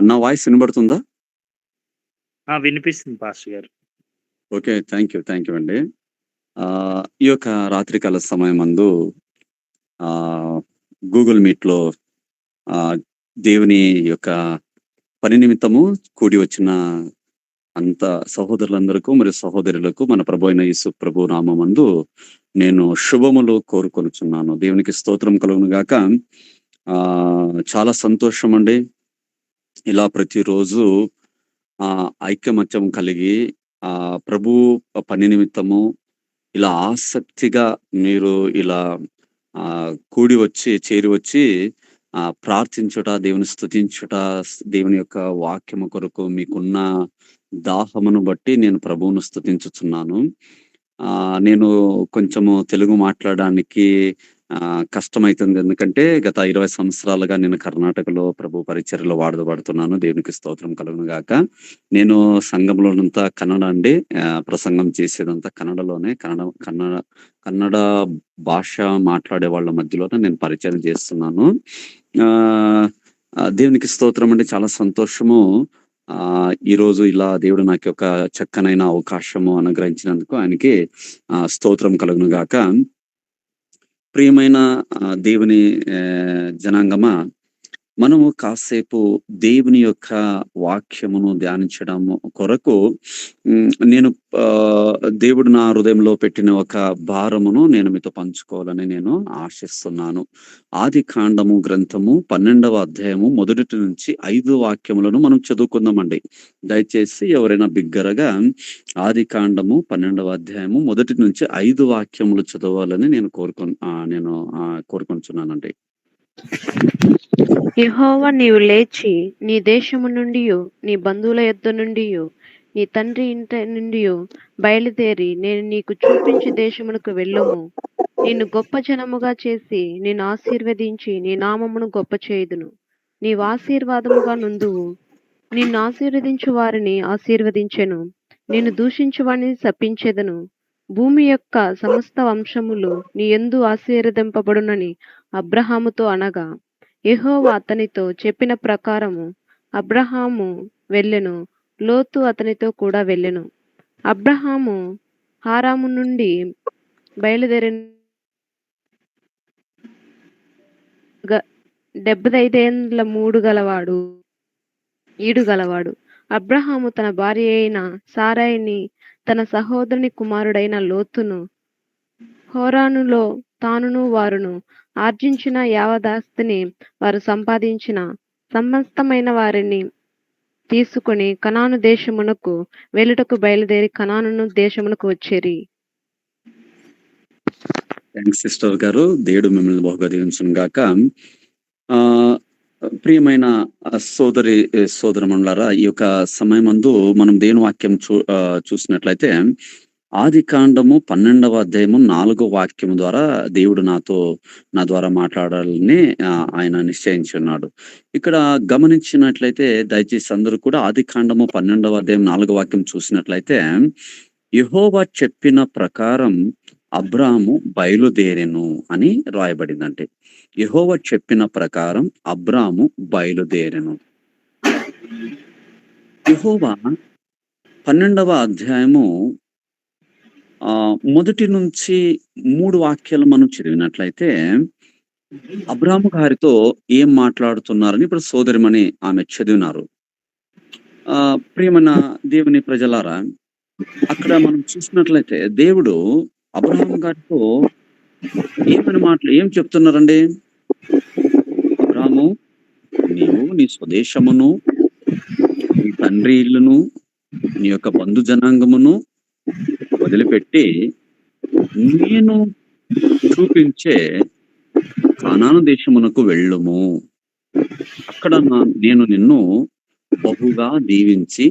నా వాయిస్ వినబడుతుందా? వినిపిస్తుంది పాస్టర్ గారు. ఓకే. థ్యాంక్ యూ అండి. ఈ యొక్క రాత్రికాల సమయమందు గూగుల్ మీట్‌లో దేవుని యొక్క పని నిమిత్తము కూడి వచ్చిన అంత సహోదరులందరకు మరియు సహోదరులకు మన ప్రభువైన యేసు ప్రభు నామమందు నేను శుభములు కోరుకొనుచున్నాను. దేవునికి స్తోత్రం కలుగును గాక. చాలా సంతోషమండి. ఇలా ప్రతిరోజు ఐకమత్యం కలిగి ప్రభు పని నిమిత్తము ఇలా ఆసక్తిగా మీరు ఇలా కూడి వచ్చి చేరి వచ్చి ప్రార్థించుట, దేవుని స్తుతించుట, దేవుని యొక్క వాక్యము కొరకు మీకున్న దాహమును బట్టి నేను ప్రభువును స్తుతించుచున్నాను. నేను కొంచెము తెలుగు మాట్లాడడానికి కష్టమైతుంది. ఎందుకంటే గత 20 సంవత్సరాలుగా నేను కర్ణాటకలో ప్రభు పరిచర్యలో వాడబడుతున్నాను. దేవునికి స్తోత్రం కలుగును గాక. నేను సంఘంలోనంతా కన్నడ అండి. ప్రసంగం చేసేదంతా కన్నడలోనే. కన్నడ భాష మాట్లాడే వాళ్ళ మధ్యలోనే నేను పరిచయం చేస్తున్నాను. దేవునికి స్తోత్రం అండి. చాలా సంతోషము. ఈరోజు ఇలా దేవుడు నాకు ఒక చక్కనైన అవకాశము అనుగ్రహించినందుకు ఆయనకి స్తోత్రం కలుగును గాక. ప్రియమైన దేవుని జనాంగమా, మనము కాసేపు దేవుని యొక్క వాక్యమును ధ్యానించడం కొరకు నేను దేవుడు నా హృదయంలో పెట్టిన ఒక భారమును నేను మీతో పంచుకోవాలని నేను ఆశిస్తున్నాను. ఆదికాండము గ్రంథము 12వ అధ్యాయము మొదటి నుంచి 5 వాక్యములను మనం చదువుకుందామండి. దయచేసి ఎవరైనా బిగ్గరగా ఆదికాండము 12వ అధ్యాయము మొదటి నుంచి 5 వాక్యములు చదవాలని నేను కోరుకొనుచున్నానండి. యెహోవా, నీవు లేచి నీ దేశము నుండియు నీ బంధువుల యొద్ద నుండియు నీ తండ్రి ఇంటి నుండియు బయలుదేరి నేను నీకు చూపించు దేశమునకు వెళ్ళుము. నిన్ను గొప్ప జనముగా చేసి నిన్ను ఆశీర్వదించి నీ నామమును గొప్ప చేయుదును. నీవు ఆశీర్వాదముగా నుందువు. నిన్ను ఆశీర్వదించు వారిని ఆశీర్వదించెను, నిన్ను దూషించు వారిని శపించెదను. భూమి యొక్క సమస్త వంశములు నీ యందు ఆశీర్వదింపబడునని అబ్రహాముతో అనగా, యెహోవా అతనితో చెప్పిన ప్రకారము అబ్రహాము వెళ్ళెను, లోతు అతనితో కూడా వెళ్ళెను. అబ్రహాము హారాము నుండి బయలుదేరి 75 ఏండ్ల ఈడు గలవాడు. అబ్రహాము తన భార్య అయిన సారాయిని, తన సహోదరుని కుమారుడైన లోతును, హోరానులో తానును వారును ఆర్జించిన యావదాస్తిని వారు సంపాదించిన సమస్తమైన వారిని తీసుకుని కనాను దేశమునకు వెళ్ళుటకు బయలుదేరి కనాను దేశమునకు వచ్చేరి. థ్యాంక్స్ సిస్టర్ గారు. దేవుడు మిమ్మల్ని బహుగా దీవించును గాక. ప్రియమైన సోదరమణులారా, ఈ యొక్క సమయమందు మనం దేవుని వాక్యం చూసినట్లయితే ఆదికాండము 12వ అధ్యాయము 4వ వాక్యము ద్వారా దేవుడు నా ద్వారా మాట్లాడాలని ఆయన నిశ్చయించున్నాడు. ఇక్కడ గమనించినట్లయితే దయచేసి అందరూ కూడా ఆదికాండము 12వ అధ్యాయం 4వ వాక్యం చూసినట్లయితే, యెహోవా చెప్పిన ప్రకారం అబ్రాము బయలుదేరెను అని రాయబడిందంటే, యెహోవా చెప్పిన ప్రకారం అబ్రాము బయలుదేరెను. యెహోవా 12వ అధ్యాయము మొదటి నుంచి 3 వాక్యాలు మనం చదివినట్లయితే అబ్రాము గారితో ఏం మాట్లాడుతున్నారని ఇప్పుడు సోదరిమణి ఆమె చదివినారు. ప్రియమైన దేవుని ప్రజలారా, అక్కడ మనం చూసినట్లయితే దేవుడు అబ్రహాము గారితో ఏం చెప్తున్నారండి? అబ్రాము, నీవు నీ స్వదేశమును, నీ తండ్రి ఇల్లును, నీ యొక్క బంధు జనాంగమును వదిలిపెట్టి నేను చూపించే కానాను దేశమునకు వెళ్ళుము. అక్కడ నేను నిన్ను బహుగా దీవించి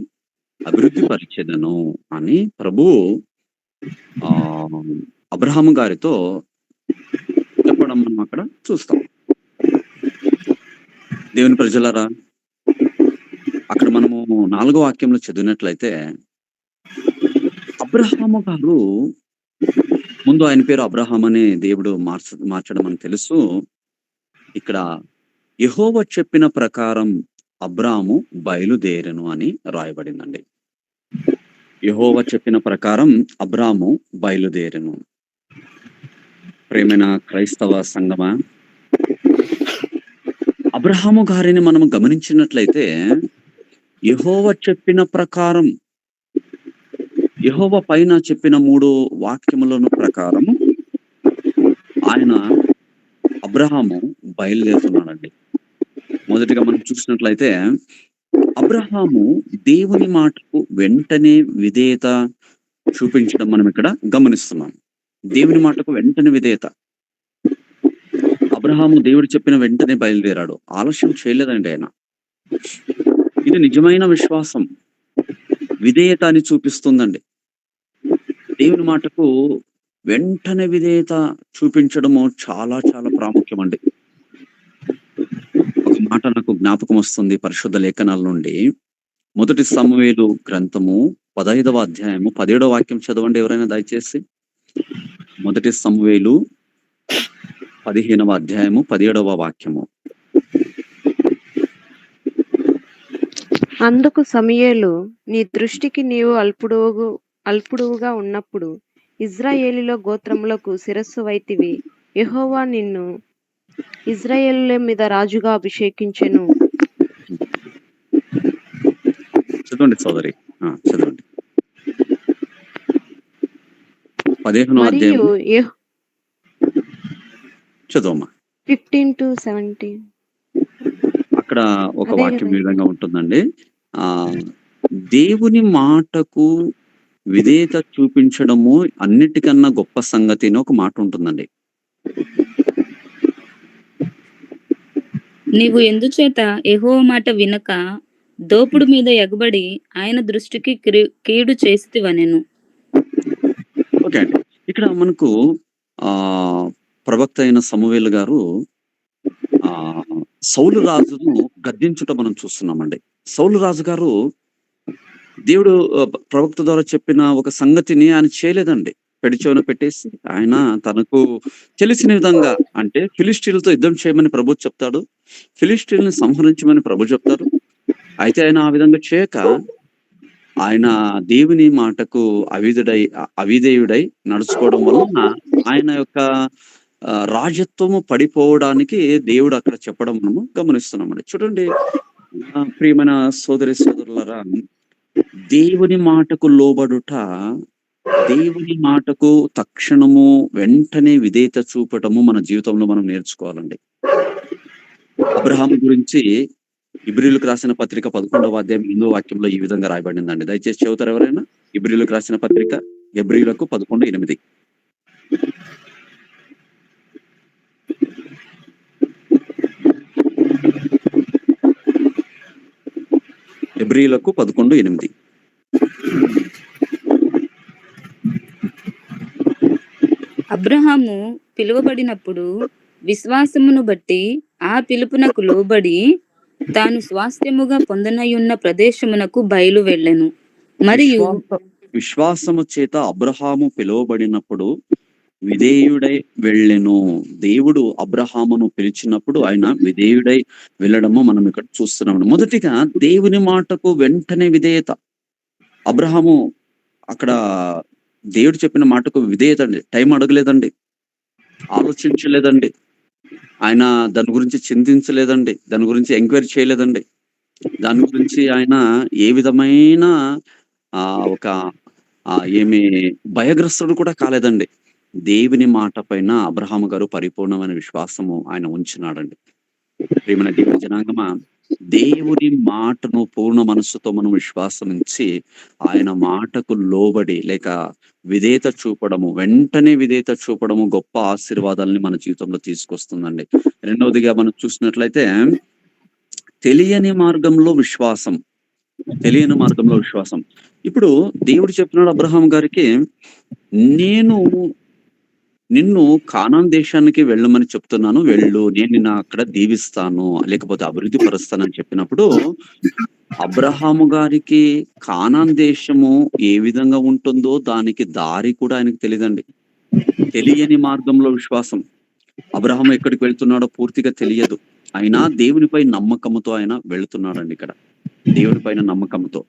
అభివృద్ధి పరిచెదను అని ప్రభువు అబ్రహాము గారితో చెప్పడం మనం అక్కడ చూస్తాం. దేవుని ప్రజలారా, అక్కడ మనము 4వ వాక్యంలో చదివినట్లయితే అబ్రహాము గారు, ముందు ఆయన పేరు అబ్రహాం అని దేవుడు మార్చడం మనకు తెలుసు. ఇక్కడ యెహోవా చెప్పిన ప్రకారం అబ్రాము బయలుదేరెను అని రాయబడిందండి. యెహోవా చెప్పిన ప్రకారం అబ్రాము బయలుదేరెను. ప్రియమైన క్రైస్తవ సంగమా, అబ్రహాము గారిని మనం గమనించినట్లయితే యెహోవా చెప్పిన ప్రకారం, యెహోవా పైన చెప్పిన 3 వాక్యములను ప్రకారం ఆయన అబ్రహాము బయలుదేరుతున్నాడండి. మొదటిగా మనం చూసినట్లయితే అబ్రహాము దేవుని మాటకు వెంటనే విధేయత చూపించడం మనం ఇక్కడ గమనిస్తున్నాం. దేవుని మాటకు వెంటనే విధేయత. అబ్రహాము దేవుడు చెప్పిన వెంటనే బయలుదేరాడు. ఆలస్యం చేయలేదండి ఆయన. ఇది నిజమైన విశ్వాసం. విధేయత అని చూపిస్తుందండి. దేవుని మాటకు వెంటనే విధేయత చూపించడము చాలా చాలా ప్రాముఖ్యమండి. ఒక మాట నాకు జ్ఞాపకం వస్తుంది పరిశుద్ధ లేఖనాల నుండి. మొదటి సమూయేలు గ్రంథము 15వ అధ్యాయము 17వ వాక్యం చదవండి ఎవరైనా దయచేసి. మొదటి సమూయేలు 15వ అధ్యాయము 17వ వాక్యము. అందుకు సమూయేలు, నీ దృష్టికి నీవు అల్పుడుగా ఉన్నప్పుడు ఇజ్రాయేలీలో గోత్రములకు శిరస్సు వైతివి. యెహోవా నిన్ను ఇజ్రాయేలుల మీద రాజుగా అభిషేకించెను. చదవండి సోదరి. చదవండి. 15వ మరియు అధ్యాయం చదవమ్మా. 15 to 17 అక్కడ ఒక అదే వాక్యం ఈ కదా. విధంగా ఉంటుందండి. దేవుని మాటకు విధేయత చూపించడము అన్నిటికన్నా గొప్ప సంగతి అని ఒక మాట ఉంటుందండి. నీవు ఎందుచేత యెహోవా మాట వినక దోపుడు మీద ఎగబడి ఆయన దృష్టికి కీడు చేసితివనెను. ఓకే అండి. ఇక్కడ మనకు ప్రవక్త అయిన సమూయేలు గారు సౌలు రాజును గద్దించుట మనం చూస్తున్నామండి. సౌలు రాజు గారు దేవుడు ప్రవక్త ద్వారా చెప్పిన ఒక సంగతిని ఆయన చేయలేదండి. పెడిచెవిన పెట్టేసి ఆయన తనకు తెలిసిన విధంగా, అంటే ఫిలిష్టీయులతో యుద్ధం చేయమని ప్రభు చెప్తాడు, ఫిలిష్టీయుల్ని సంహరించమని ప్రభు చెప్తారు. అయితే ఆయన ఆ విధంగా చేయక ఆయన దేవుని మాటకు అవిధేయుడై నడుచుకోవడం వలన ఆయన యొక్క రాజత్వము పడిపోవడానికి దేవుడు అక్కడ చెప్పడం మనము గమనిస్తున్నామండి. చూడండి ప్రియమైన సోదరి సోదరులారా, దేవుని మాటకు లోబడుట, దేవుని మాటకు తక్షణము వెంటనే విధేయత చూపటము మన జీవితంలో మనం నేర్చుకోవాలండి. అబ్రహాము గురించి ఇబ్రీయులకు రాసిన పత్రిక 11వ అధ్యాయం 8వ వాక్యంలో ఈ విధంగా రాయబడిందండి. దయచేసి చదువుతారు ఎవరైనా? ఇబ్రీయులకు రాసిన పత్రిక హెబ్రీయులకు 11:8. హెబ్రీయులకు 11:8. అబ్రహాము పిలువబడినప్పుడు విశ్వాసమును బట్టి ఆ పిలుపునకు లోబడి తాను స్వాస్థ్యముగా పొందనయున్న ప్రదేశమునకు బయలు వెళ్ళెను. మరియు విశ్వాసము చేత అబ్రహాము పిలువబడినప్పుడు విధేయుడై వెళ్ళెను. దేవుడు అబ్రహామును పిలిచినప్పుడు ఆయన విధేయుడై వెళ్ళడము మనం ఇక్కడ చూస్తున్నాము. మొదటిగా దేవుని మాటకు వెంటనే విధేయత. అబ్రహాము అక్కడ దేవుడు చెప్పిన మాటకు విధేయత అండి. టైం అడగలేదండి, ఆలోచించలేదండి, ఆయన దాని గురించి చింతించలేదండి, దాని గురించి ఎంక్వైరీ చేయలేదండి, దాని గురించి ఆయన ఏ విధమైన ఒక ఏమి భయగ్రస్తుడు కూడా కాలేదండి. దేవుని మాట పైన అబ్రహాము గారు పరిపూర్ణమైన విశ్వాసము ఆయన ఉంచినాడండి. ప్రియమైన దేవుని జనాంగమా, దేవుని మాటను పూర్ణ మనస్సుతో మనం విశ్వాసం ఉంచి ఆయన మాటకు లోబడి లేక విధేయత చూపడము, వెంటనే విధేయత చూపడము గొప్ప ఆశీర్వాదాలని మన జీవితంలో తీసుకొస్తుందండి. రెండవదిగా మనం చూసినట్లయితే తెలియని మార్గంలో విశ్వాసం. తెలియని మార్గంలో విశ్వాసం. ఇప్పుడు దేవుడు చెప్పినాడు అబ్రహాం గారికి, నేను నిన్ను కానాన్ దేశానికి వెళ్ళమని చెప్తున్నాను, వెళ్ళు, నేను నిన్ను అక్కడ దీవిస్తాను, లేకపోతే అభివృద్ధి పరుస్తానని చెప్పినప్పుడు అబ్రహాము గారికి కానాన్ దేశము ఏ విధంగా ఉంటుందో దానికి దారి కూడా ఆయనకు తెలియదండి. తెలియని మార్గంలో విశ్వాసం. అబ్రహాము ఎక్కడికి వెళ్తున్నాడో పూర్తిగా తెలియదు. అయినా దేవునిపై నమ్మకముతో ఆయన వెళుతున్నాడండి ఇక్కడ. దేవుని పైన నమ్మకంతో.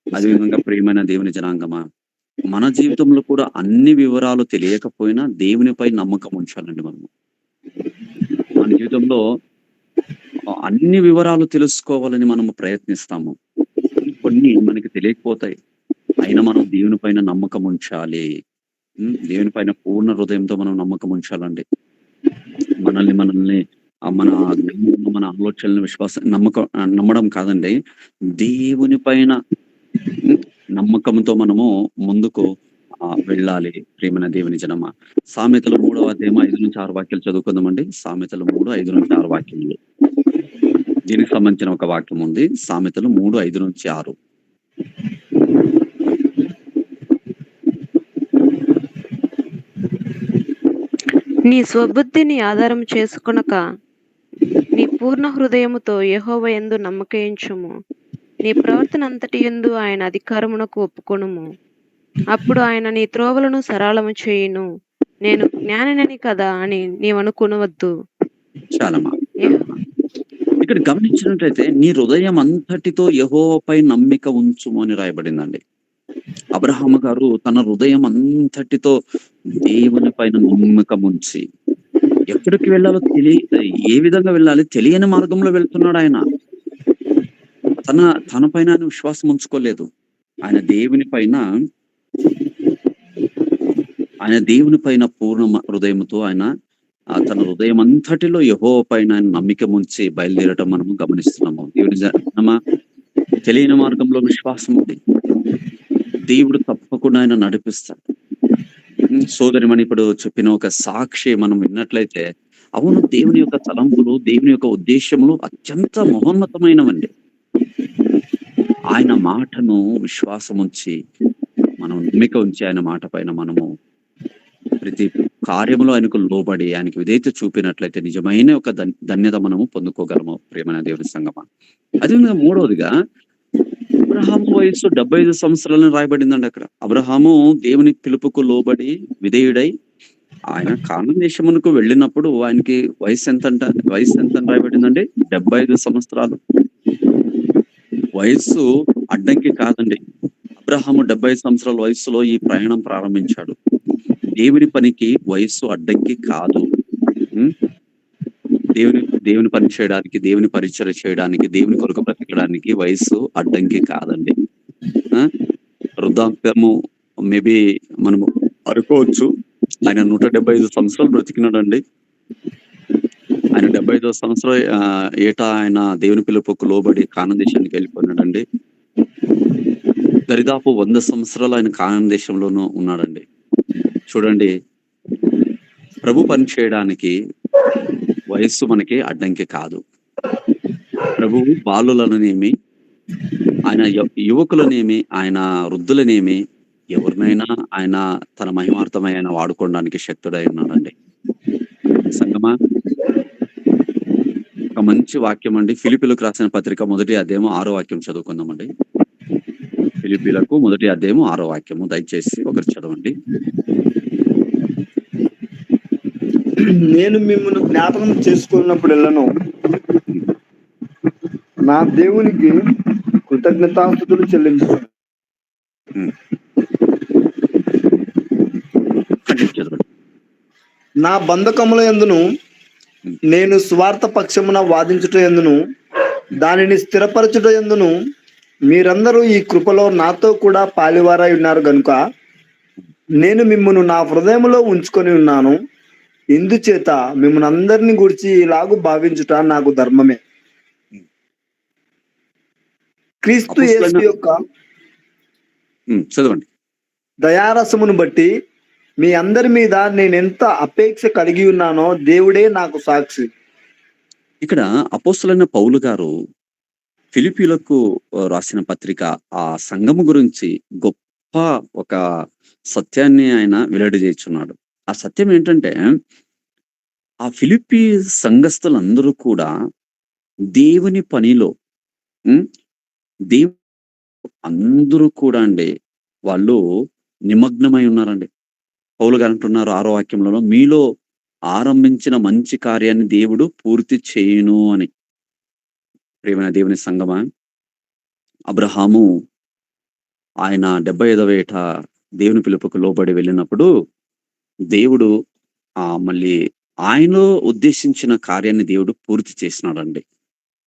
అదేవిధంగా ప్రియమైన దేవుని జనాంగమా, మన జీవితంలో కూడా అన్ని వివరాలు తెలియకపోయినా దేవునిపై నమ్మకం ఉంచాలండి మనము. మన జీవితంలో అన్ని వివరాలు తెలుసుకోవాలని మనము ప్రయత్నిస్తాము. కొన్ని మనకి తెలియకపోతాయి. అయినా మనం దేవుని పైన నమ్మకం ఉంచాలి. దేవుని పైన పూర్ణ హృదయంతో మనం నమ్మకం ఉంచాలండి. మనల్ని మన జ్ఞానంలో మన ఆలోచనలను నమ్మడం కాదండి. దేవుని పైన నమ్మకంతో మనము ముందుకు వెళ్ళాలి ప్రియమైన దేవుని జనమా. సామెతలు 3వ అధ్యాయం 5-6 వాక్యాలు చదువుకుందామండి. సామెతలు 3, 5-6 వాక్యములు. దీనికి సంబంధించిన ఒక వాక్యం ఉంది. సామెతలు 3, 5-6. నీ స్వబుద్ధిని ఆధారం చేసుకొనక నీ పూర్ణ హృదయముతో యెహోవా యందు నమ్మకయించుము. నీ ప్రవర్తన అంతటి యందు ఆయన అధికారమునకు ఒప్పుకొనుము. అప్పుడు ఆయన నీ త్రోవలను సరళము చేయును. నేను జ్ఞానినని కదా అని నీవనుకొనవద్దు. చాలా ఇక్కడ గమనించినట్లయితే నీ హృదయం అంతటితో యెహోవాపై నమ్మిక ఉంచుము అని రాయబడిందండి. అబ్రహాము గారు తన హృదయం అంతటితో దేవుని పైన నమ్మకం ఉంచి ఎక్కడికి వెళ్ళాలో ఏ విధంగా వెళ్ళాలి తెలియని మార్గంలో వెళ్తున్నాడు ఆయన. తన పైన ఆయన విశ్వాసం ఉంచుకోలేదు. ఆయన దేవుని పైన పూర్ణ హృదయంతో ఆయన తన హృదయం అంతటిలో యెహోవా పైన ఆయన నమ్మిక ఉంచి బయలుదేరటం మనము గమనిస్తున్నాము. దేవుని జనమా, తెలియని మార్గంలో విశ్వాసం ఉంది. దేవుడు తప్పకుండా ఆయన నడిపిస్తాడు. సోదరిమణి ఇప్పుడు చెప్పిన ఒక సాక్షి మనం విన్నట్లయితే, అవును, దేవుని యొక్క తలంపులు, దేవుని యొక్క ఉద్దేశములు అత్యంత మహోన్నతమైనవండి. ఆయన మాటను విశ్వాసం ఉంచి మనం నమ్మిక ఉంచి ఆయన మాట పైన మనము ప్రతి కార్యములో ఆయనకు లోబడి ఆయనకు విధేయత చూపినట్లయితే నిజమైన ఒక ధన్యత మనము పొందుకోగలము ప్రియమైన దేవుని సంగమా. అదేవిధంగా 3వదిగా అబ్రహాము వయసు 75 సంవత్సరాలను రాయబడిందండి అక్కడ. అబ్రహాము దేవుని పిలుపుకు లోబడి విధేయుడై ఆయన కానాను దేశమునకు వెళ్ళినప్పుడు ఆయనకి వయసు ఎంత రాయబడిందండి? 75 సంవత్సరాలు. వయస్సు అడ్డంకి కాదండి. అబ్రహాము 75 సంవత్సరాల వయసులో ఈ ప్రయాణం ప్రారంభించాడు. దేవుని పనికి వయస్సు అడ్డంకి కాదు. దేవుని పని చేయడానికి, దేవుని పరిచయం చేయడానికి, దేవుని కొరకు బ్రతకడానికి వయస్సు అడ్డంకి కాదండి. వృద్ధాప్యము మేబీ మనము అనుకోవచ్చు. ఆయన 175 సంవత్సరాలు బ్రతికినాడండి. ఆయన 75వ సంవత్సరం ఏటా ఆయన దేవుని పిలుపుకు లోబడి కానాను దేశానికి వెళ్ళిపోయినాడండి. దరిదాపు 100 సంవత్సరాలు ఆయన కానాను దేశంలోనూ ఉన్నాడండి. చూడండి, ప్రభు పని చేయడానికి వయస్సు మనకి అడ్డంకి కాదు. ప్రభువు బాలులనేమి, ఆయన యువకులనేమి, ఆయన వృద్ధులనేమి, ఎవరినైనా ఆయన తన మహిమార్థమై ఆయన వాడుకోవడానికి శక్తుడై ఉన్నాడండి. సంగమా, ఒక మంచి వాక్యం అండి. ఫిలిప్పీలకు రాసిన పత్రిక 1వ అధ్యాయం 6వ వాక్యం చదువుకుందామండి. ఫిలిప్పీలకు 1వ అధ్యాయం 6వ వాక్యము దయచేసి ఒకరు చదవండి. నేను మిమ్మల్ని జ్ఞాపకం చేసుకున్నప్పుడెల్లను నా దేవునికి కృతజ్ఞతాస్తుతులు చెల్లించుతాను. నా బంధకముల యందును నేను స్వార్థ పక్షమున వాదించుట యందును దానిని స్థిరపరచుట యందును మీరందరూ ఈ కృపలో నాతో కూడా పాలివారై ఉన్నారు గనుక నేను మిమ్మల్ని నా హృదయంలో ఉంచుకొని ఉన్నాను. ఇందుచేత మిమ్మల్ని అందరిని గురించి ఇలాగూ భావించుట నాకు ధర్మమే. క్రీస్తు యేసు యొక్క చదవండి దయారసమును బట్టి మీ అందరి మీద నేను ఎంత అపేక్ష కలిగి ఉన్నానో దేవుడే నాకు సాక్షి. ఇక్కడ అపోస్తలుడైన పౌలు గారు ఫిలిప్పీలకు రాసిన పత్రిక ఆ సంఘము గురించి గొప్ప ఒక సత్యాన్ని ఆయన వెల్లడి చేస్తున్నాడు. ఆ సత్యం ఏంటంటే, ఆ ఫిలిప్పీ సంఘస్థులందరూ కూడా దేవుని పనిలో అందరూ కూడా అండి వాళ్ళు నిమగ్నమై ఉన్నారండి. పౌలు గారు అంటున్నారు 6వ వాక్యంలో, మీలో ఆరంభించిన మంచి కార్యాన్ని దేవుడు పూర్తి చేయును అని. ప్రియమైన దేవుని సంగమా, అబ్రహాము ఆయన 75వ ఏట దేవుని పిలుపుకు లోబడి వెళ్ళినప్పుడు దేవుడు మళ్ళీ ఆయనలో ఉద్దేశించిన కార్యాన్ని దేవుడు పూర్తి చేసినాడండి.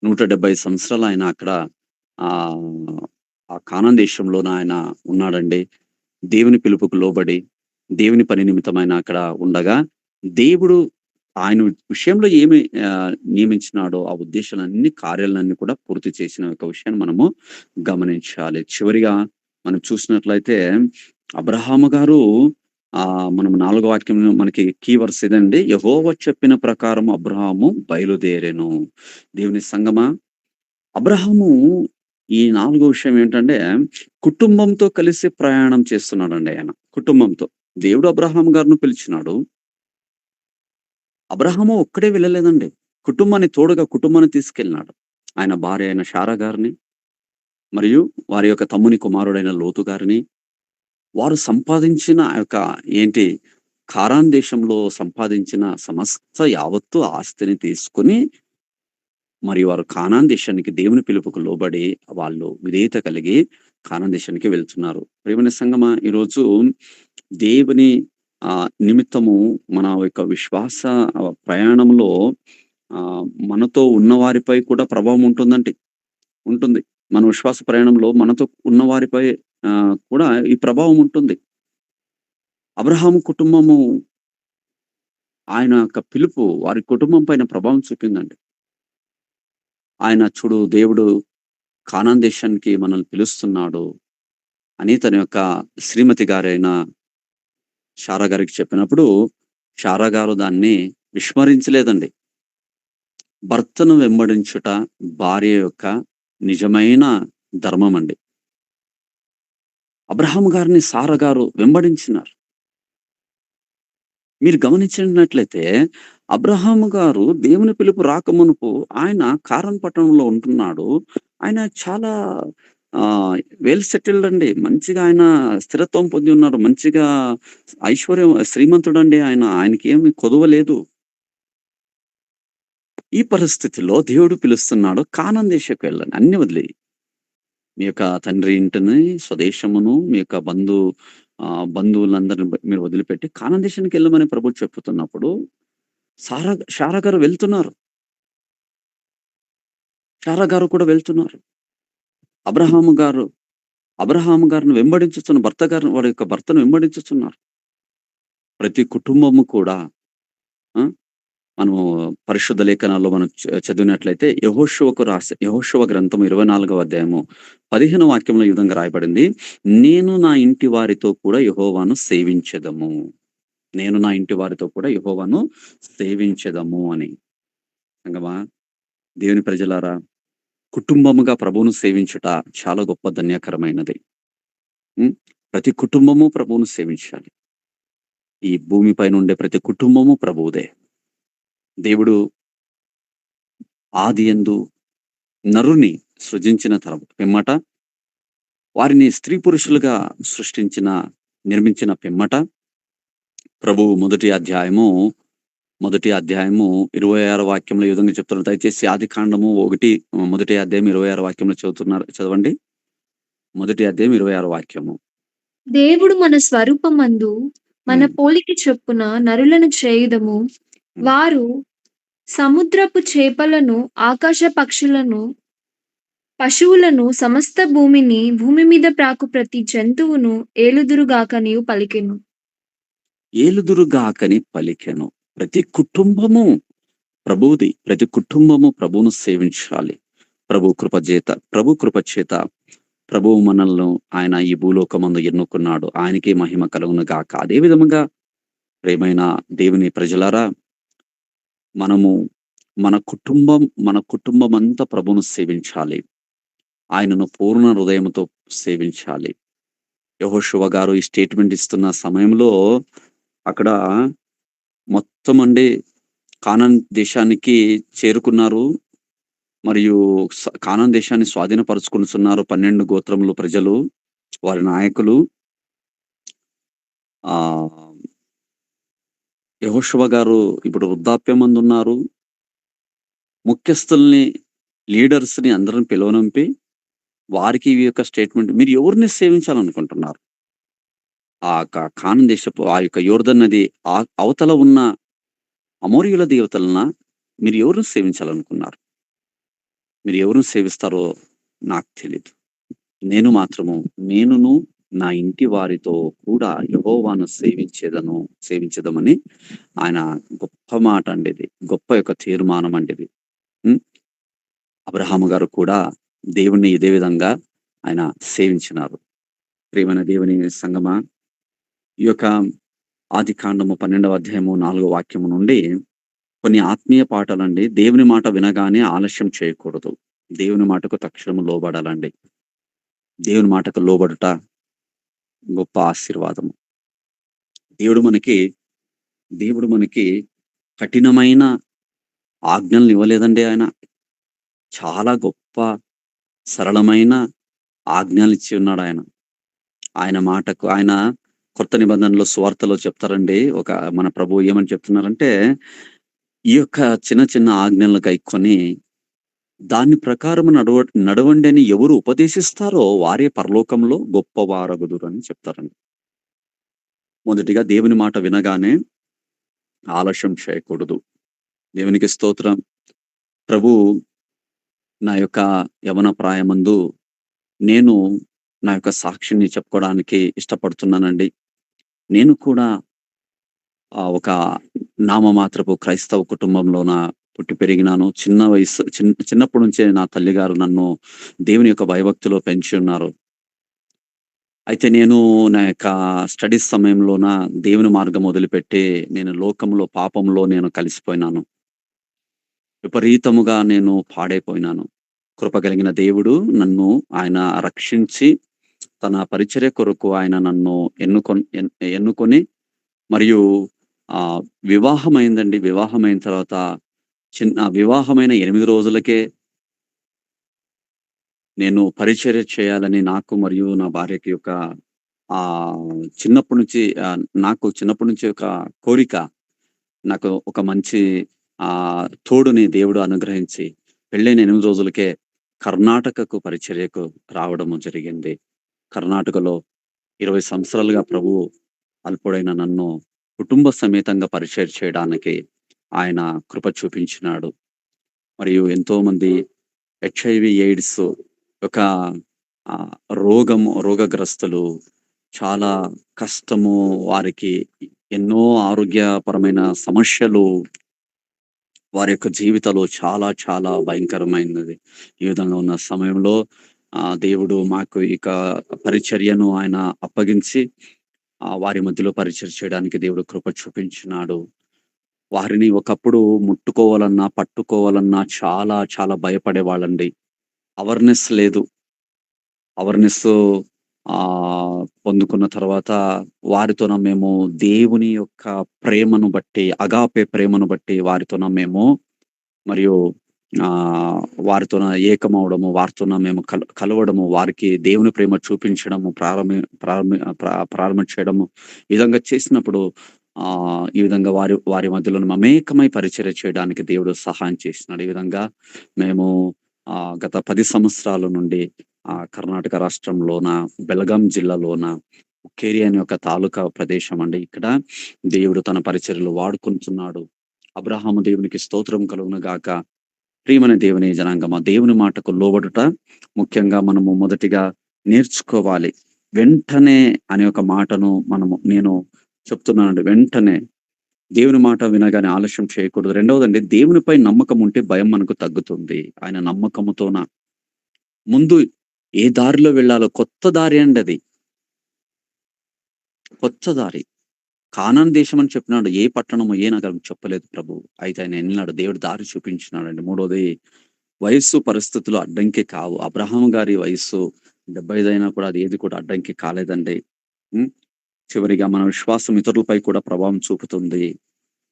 170 సంవత్సరాలు ఆయన అక్కడ ఆ కానాన్ దేశంలోన ఆయన ఉన్నాడండి. దేవుని పిలుపుకు లోబడి దేవుని పని నిమిత్తమైన అక్కడ ఉండగా దేవుడు ఆయన విషయంలో ఏమి నియమించినాడో ఆ ఉద్దేశాలన్నీ కార్యాలన్నీ కూడా పూర్తి చేసిన ఒక విషయాన్ని మనము గమనించాలి. చివరిగా మనం చూసినట్లయితే అబ్రహాము గారు మనం 4వ వాక్యంలో మనకి కీ వర్స్ ఇదండి. యెహోవా చెప్పిన ప్రకారం అబ్రహాము బయలుదేరెను. దేవుని సంగమా, అబ్రహాము ఈ 4వ విషయం ఏంటంటే కుటుంబంతో కలిసి ప్రయాణం చేస్తున్నాడండి ఆయన. కుటుంబంతో దేవుడు అబ్రహాము గారిని పిలిచినాడు. అబ్రహాము ఒక్కడే వెళ్ళలేదండి. కుటుంబాన్ని తీసుకెళ్ళినాడు. ఆయన భార్య అయిన శారా గారిని, మరియు వారి యొక్క తమ్ముని కుమారుడైన లోతు గారిని, వారు సంపాదించిన ఖారాన్ దేశంలో సంపాదించిన సమస్త యావత్తు ఆస్తిని తీసుకొని, మరియు వారు కానాన్ దేశానికి దేవుని పిలుపుకు లోబడి వాళ్ళు విధేయత కలిగి కానాన్ దేశానికి వెళ్తున్నారు. ప్రియమైన సంగమా, ఈరోజు దేవుని నిమిత్తము మన యొక్క విశ్వాస ప్రయాణంలో మనతో ఉన్న వారిపై కూడా ప్రభావం ఉంటుంది. మన విశ్వాస ప్రయాణంలో మనతో ఉన్న వారిపై కూడా ఈ ప్రభావం ఉంటుంది. అబ్రహాము కుటుంబము ఆయన యొక్క పిలుపు వారి కుటుంబం పైన ప్రభావం చూపిందండి. ఆయన చూడు, దేవుడు కానాన్ దేశానికి మనల్ని పిలుస్తున్నాడు అని తన యొక్క శ్రీమతి గారైన శారా గారికి చెప్పినప్పుడు శారా గారు దాన్ని విస్మరించలేదండి. భర్తను వెంబడించుట భార్య యొక్క నిజమైన ధర్మం అండి. అబ్రహాము గారిని శారా గారు వెంబడించినారు. మీరు గమనించినట్లయితే అబ్రహాము గారు దేవుని పిలుపు రాకమునుపు ఆయన కారాన్ పట్టణంలో ఉంటున్నాడు. ఆయన చాలా వెల్ సెటిల్డ్ అండి. మంచిగా ఆయన స్థిరత్వం పొంది ఉన్నారు. మంచిగా ఐశ్వర్యం శ్రీమంతుడండి ఆయన. ఆయనకి ఏమి కొదువ లేదు. ఈ పరిస్థితిలో దేవుడు పిలుస్తున్నాడు, కానాన్ దేశకు వెళ్ళండి, అన్ని వదిలి మీ యొక్క తండ్రి ఇంటిని, స్వదేశమును, మీ యొక్క బంధువులందరిని మీరు వదిలిపెట్టి కానాన్ దేశానికి వెళ్ళమని ప్రభు చెప్పుతున్నప్పుడు శారా గారు వెళ్తున్నారు. శారా గారు కూడా వెళ్తున్నారు. అబ్రహాము గారిని వెంబడించుతున్న వారి యొక్క భర్తను వెంబడించుతున్నారు. ప్రతి కుటుంబము కూడా మనము పరిశుద్ధ లేఖనాల్లో మనం చదివినట్లయితే యెహోషువ గ్రంథం 24వ అధ్యాయము 15వ వాక్యంలో ఈ విధంగా రాయబడింది. నేను నా ఇంటి వారితో కూడా యెహోవాను సేవించెదము. నేను నా ఇంటి వారితో కూడా యెహోవాను సేవించెదము అని. సంగమా, దేవుని ప్రజలారా, కుటుంబముగా ప్రభువును సేవించుట చాలా గొప్ప ధన్యకరమైనది. ప్రతి కుటుంబము ప్రభువును సేవించాలి. ఈ భూమిపైన ఉండే ప్రతి కుటుంబము ప్రభువుదే. దేవుడు ఆదియందు నరుని సృజించిన పిమ్మట వారిని స్త్రీ పురుషులుగా నిర్మించిన పిమ్మట ప్రభువు మొదటి అధ్యాయము 26వ వాక్యంలో ఈ విధంగా చెప్తున్నారు. దయచేసి ఆదికాండము మొదటి అధ్యాయం 26వ వాక్యంలో చదవండి. మొదటి అధ్యాయం 26వ వాక్యము. దేవుడు మన స్వరూపమందు మన పోలిక చొప్పున నరులను చేయుదము. వారు సముద్రపు చేపలను, ఆకాశ పక్షులను, పశువులను, సమస్త భూమి మీద ప్రాకు ప్రతి జంతువును ఏలుదురుగాకని పలికెను. ప్రతి కుటుంబము ప్రభువుది. ప్రతి కుటుంబము ప్రభువును సేవించాలి. ప్రభు కృపచేత ప్రభువు మనల్ని ఆయన ఈ భూలోకమందు ఎన్నుకున్నాడు. ఆయనకే మహిమ కలుగును గాక. అదే విధముగా ప్రియమైన దేవుని ప్రజలారా, మనము మన కుటుంబం అంతా ప్రభువును సేవించాలి. ఆయనను పూర్ణ హృదయంతో సేవించాలి. యెహోషువ గారు ఈ స్టేట్మెంట్ ఇస్తున్న సమయంలో అక్కడ మొత్తం కానాన్ దేశానికి చేరుకున్నారు. మరియు కానాన్ దేశాన్ని స్వాధీనపరుచుకుంటున్నారు 12 గోత్రములు ప్రజలు, వారి నాయకులు. యెహోషువ గారు ఇప్పుడు వృద్ధాప్యమందున్నారు. ముఖ్యస్థుల్ని, లీడర్స్‌ని అందరిని పిలువనంపి వారికి ఈ యొక్క స్టేట్మెంట్, మీరు ఎవరిని సేవించాలనుకుంటున్నారు? కానాను దేశపు ఆ యొక్క యోర్దన్ నది అవతల ఉన్న అమోరీయుల దేవతలనా? మీరు ఎవరిని సేవించాలనుకున్నారు? మీరు ఎవరిని సేవిస్తారో నాకు తెలీదు. నేను మాత్రము నేనును నా ఇంటి వారితో కూడా యెహోవాను సేవించెదమని ఆయన గొప్ప మాట అండి ఇది. గొప్ప యొక్క తీర్మానం అండి ఇది. హ్మ్. అబ్రహాము గారు కూడా దేవుణ్ణి ఇదే విధంగా ఆయన సేవించినారు. ప్రియమైన దేవుని సంగమా, ఈ యొక్క ఆదికాండము 12వ అధ్యాయము 4వ వాక్యము నుండి కొన్ని ఆత్మీయ పాఠాలండి. దేవుని మాట వినగానే ఆలస్యం చేయకూడదు. దేవుని మాటకు తక్షణము లోబడాలండి. దేవుని మాటకు లోబడుట గొప్ప ఆశీర్వాదము. దేవుడు మనకి కఠినమైన ఆజ్ఞలను ఇవ్వలేదండి ఆయన. చాలా గొప్ప సరళమైన ఆజ్ఞలిచ్చి ఉన్నాడు ఆయన. ఆయన మాటకు ఆయన కొత్త నిబంధనలో సువార్తలో చెప్తారండి. మన ప్రభువు ఏమని చెప్తున్నారంటే, ఈ యొక్క చిన్న చిన్న ఆజ్ఞలను గైక్కొని దాని ప్రకారం నడవండి అని ఎవరు ఉపదేశిస్తారో వారే పరలోకంలో గొప్పవారగుదురు అని చెప్తారండి. మొదటిగా దేవుని మాట వినగానే ఆలస్యం చేయకూడదు. దేవునికి స్తోత్రం. ప్రభు నా యొక్క యవన ప్రాయమందు నేను నా యొక్క సాక్షిని చెప్పుకోవడానికి ఇష్టపడుతున్నానండి. నేను కూడా ఒక నామమాత్రపు క్రైస్తవ కుటుంబంలోన పుట్టి పెరిగినాను. చిన్నప్పటి నుంచే నా తల్లిగారు నన్ను దేవుని యొక్క భయభక్తిలో పెంచి ఉన్నారు. అయితే నేను నా యొక్క స్టడీస్ సమయంలోన దేవుని మార్గం వదిలిపెట్టి నేను లోకంలో పాపంలో నేను కలిసిపోయినాను. విపరీతముగా నేను పాడైపోయినాను. కృప కలిగిన దేవుడు నన్ను ఆయన రక్షించి తన పరిచర్య కొరకు ఆయన నన్ను ఎన్నుకొని మరియు వివాహమైందండి. వివాహమైన తర్వాత వివాహమైన 8 రోజులకే నేను పరిచర్య చేయాలని నాకు మరియు నా భార్యకి యొక్క నాకు చిన్నప్పటి నుంచి ఒక కోరిక. నాకు ఒక మంచి తోడుని దేవుడు అనుగ్రహించి పెళ్ళైన 8 రోజులకే కర్ణాటకకు పరిచర్యకు రావడము జరిగింది. కర్ణాటకలో 20 సంవత్సరాలుగా ప్రభువు అల్పుడైన నన్ను కుటుంబ సమేతంగా పరిచర్య చేయడానికి ఆయన కృప చూపించినాడు. మరియు ఎంతో మంది HIV ఎయిడ్స్ ఒక రోగగ్రస్తులు, చాలా కష్టము, వారికి ఎన్నో ఆరోగ్యపరమైన సమస్యలు, వారి యొక్క జీవితాలు చాలా చాలా భయంకరమైనది. ఈ విధంగా ఉన్న సమయంలో దేవుడు మాకు ఇక పరిచర్యను ఆయన అప్పగించి వారి మధ్యలో పరిచర్య చేయడానికి దేవుడు కృప చూపించినాడు. వారిని ఒకప్పుడు ముట్టుకోవాలన్నా, పట్టుకోవాలన్నా చాలా చాలా భయపడేవాళ్ళండి. అవేర్‌నెస్ లేదు. అవేర్‌నెస్ పొందుకున్న తర్వాత వారితోన మేము దేవుని యొక్క ప్రేమను బట్టి, అగాపే ప్రేమను బట్టి వారితోన మేము మరియు వారితోన ఏకమవ్వడము, వారితోన మేము కలవడము, వారికి దేవుని ప్రేమ చూపించడము ప్రారంభించడము. ఈ విధంగా చేసినప్పుడు ఈ విధంగా వారి మధ్యలో మమేకమై పరిచర్య చేయడానికి దేవుడు సహాయం చేసినాడు. ఈ విధంగా మేము గత 10 సంవత్సరాల నుండి కర్ణాటక రాష్ట్రంలోన బెళగాం జిల్లాలోన ఉక్కేరి అనే ఒక తాలూకా ప్రదేశం అండి. ఇక్కడ దేవుడు తన పరిచర్యలు వాడుకుంటున్నాడు. అబ్రహాము దేవునికి స్తోత్రం కలుగును గాక. ప్రియమైన దేవుని జనాంగమా, దేవుని మాటకు లోబడుట ముఖ్యంగా మనము మొదటిగా నేర్చుకోవాలి. వెంటనే అనే ఒక మాటను నేను చెప్తున్నానండి. వెంటనే దేవుని మాట వినగానే ఆలస్యం చేయకూడదు. రెండవదండి, దేవునిపై నమ్మకం ఉంటే భయం మనకు తగ్గుతుంది. ఆయన నమ్మకముతోన ముందు ఏ దారిలో వెళ్ళాలో కొత్త దారి అండి అది. కొత్త దారి. కానాను దేశం అని చెప్పినాడు. ఏ పట్టణము, ఏ నగరం చెప్పలేదు ప్రభు. అయితే ఆయన వెళ్ళినాడు, దేవుడు దారి చూపించినాడండి. మూడోది, వయస్సు పరిస్థితులు అడ్డంకి కావు. అబ్రహాం గారి వయస్సు 75 అయినా కూడా అది ఏది కూడా అడ్డంకి కాలేదండి. చివరిగా మన విశ్వాసం ఇతరులపై కూడా ప్రభావం చూపుతుంది.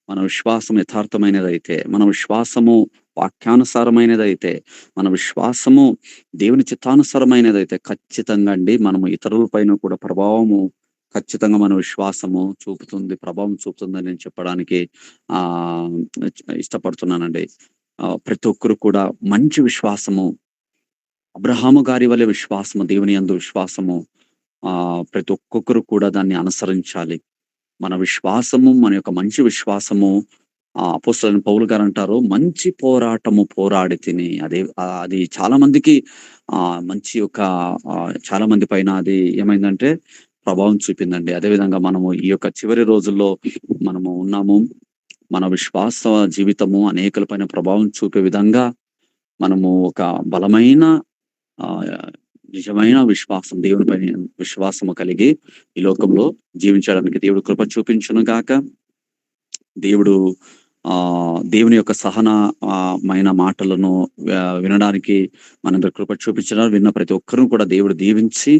మన విశ్వాసం యథార్థమైనదైతే, మన విశ్వాసము వాక్యానుసారమైనదైతే, మన విశ్వాసము దేవుని చిత్తానుసారమైనదైతే ఖచ్చితంగా అండి మనము ఇతరులపైన కూడా ప్రభావము ఖచ్చితంగా మన విశ్వాసము చూపుతుంది, ప్రభావం చూపుతుందని నేను చెప్పడానికి ఆ ఇష్టపడుతున్నానండి. ప్రతి ఒక్కరు కూడా మంచి విశ్వాసము, అబ్రహాము గారి వలె విశ్వాసము, దేవుని యందు విశ్వాసము ప్రతి ఒక్కొక్కరు కూడా దాన్ని అనుసరించాలి. మన విశ్వాసము, మన యొక్క మంచి విశ్వాసము అపోస్తలుడైన పౌలు గారు అంటారు, మంచి పోరాటము పోరాడి తిని. అది చాలా మందికి మంచి ఒక చాలా మంది పైన అది ఏమైందంటే ప్రభావం చూపిందండి. అదేవిధంగా మనము ఈ యొక్క చివరి రోజుల్లో మనము ఉన్నాము. మన విశ్వాస జీవితము అనేకుల పైన ప్రభావం చూపే విధంగా మనము ఒక బలమైన నిజమైన విశ్వాసం, దేవుని పైన విశ్వాసము కలిగి ఈ లోకంలో జీవించడానికి దేవుడు కృప చూపించును గాక. దేవుడు దేవుని యొక్క సహనమైన మాటలను వినడానికి మనందరి కృప చూపించడానికి విన్న ప్రతి ఒక్కరూ కూడా దేవుడు దీవించి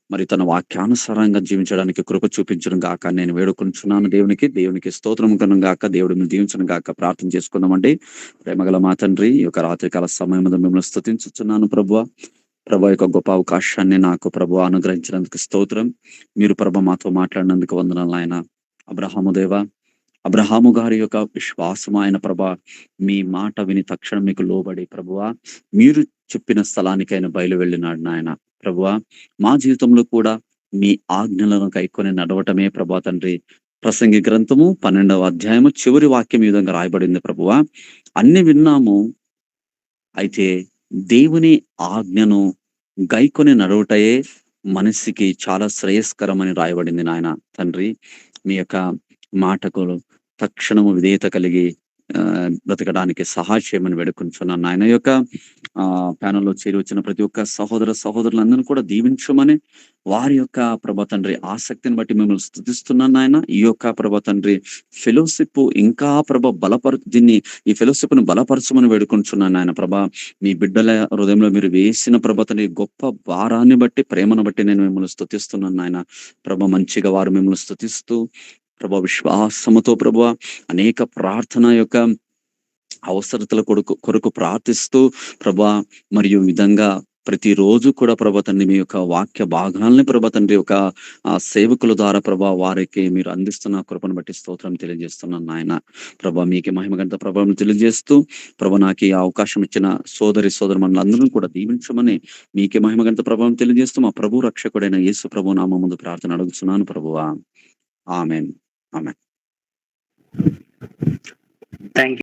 మరి తన వాక్యానుసారంగా జీవించడానికి కృప చూపించను గాక నేను వేడుకుంటున్నాను. దేవునికి స్తోత్రం కను గాక. దేవుడిని దీవించను గాక. ప్రార్థన చేసుకుందామండి. ప్రేమగల మా తండ్రి, ఈ యొక్క రాత్రికాల సమయం మిమ్మల్ని స్తుతించుచున్నాను ప్రభువా. ప్రభా యొక్క గొప్ప అవకాశాన్ని నాకు ప్రభు అనుగ్రహించినందుకు స్తోత్రం. మీరు ప్రభ మాతో మాట్లాడినందుకు వందనాలు ఆయన. అబ్రహాము గారి యొక్క విశ్వాసం ఆయన ప్రభ మీ మాట విని తక్షణం మీకు లోబడి ప్రభువా మీరు చెప్పిన స్థలానికి ఆయన బయలు వెళ్ళినాడు నాయన. ప్రభువా మా జీవితంలో కూడా మీ ఆజ్ఞలను కైకొని నడవటమే ప్రభా తండ్రి. ప్రసంగి గ్రంథము 12వ అధ్యాయము చివరి వాక్యం ఈ విధంగా రాయబడింది ప్రభువా. అన్ని విన్నాము, అయితే దేవుని ఆజ్ఞను గైకొని నడవటయే మనిషికి చాలా శ్రేయస్కరమని రాయబడింది నాయన తండ్రి. మీ యొక్క మాటకు తక్షణము విధేయత కలిగి బ్రతకడానికి సహాయం చేయమని వేడుకుంటున్నాను నాయన. యొక్క ప్యానల్లో చేరి వచ్చిన ప్రతి ఒక్క సహోదరులందరూ కూడా దీవించమని, వారి యొక్క ప్రభా తండ్రి ఆసక్తిని బట్టి మిమ్మల్ని స్తుతిస్తున్నాను నాయన. ఈ యొక్క ప్రభా తండ్రి ఫెలోషిప్ ఇంకా ఈ ఫెలోషిప్ ను బలపరచమని వేడుకుంటున్నాను నాయన. ప్రభా మీ బిడ్డల హృదయంలో మీరు వేసిన ప్రభా తండ్రి గొప్ప భారాన్ని బట్టి, ప్రేమను బట్టి నేను మిమ్మల్ని స్తుతిస్తున్నాను నాయన. ప్రభా మంచిగా వారు మిమ్మల్ని స్తుతిస్తూ ప్రభా విశ్వాసముతో ప్రభా అనేక ప్రార్థన యొక్క అవసరతల కొరకు ప్రార్థిస్తూ ప్రభా మరియు విధంగా ప్రతిరోజు కూడా ప్రభా తండ్రి మీ యొక్క వాక్య భాగాల్ని ప్రభా తండ్రి ఒక సేవకుల ద్వారా ప్రభా వారికి మీరు అందిస్తున్న కృపను బట్టి స్తోత్రం తెలియజేస్తున్నాను నాయన. ప్రభా మీకే మహిమగంత ప్రభావం తెలియజేస్తూ ప్రభా నాకు ఈ అవకాశం ఇచ్చిన సోదరు మనలందరూ కూడా దీవించమని మీకే మహిమగంత ప్రభావం తెలియజేస్తూ మా ప్రభు రక్షకుడైన యేసు ప్రభు నామమున ముందు ప్రార్థన అడుగుతున్నాను ప్రభువా. ఆమెన్. ఆమెన్. Thank you.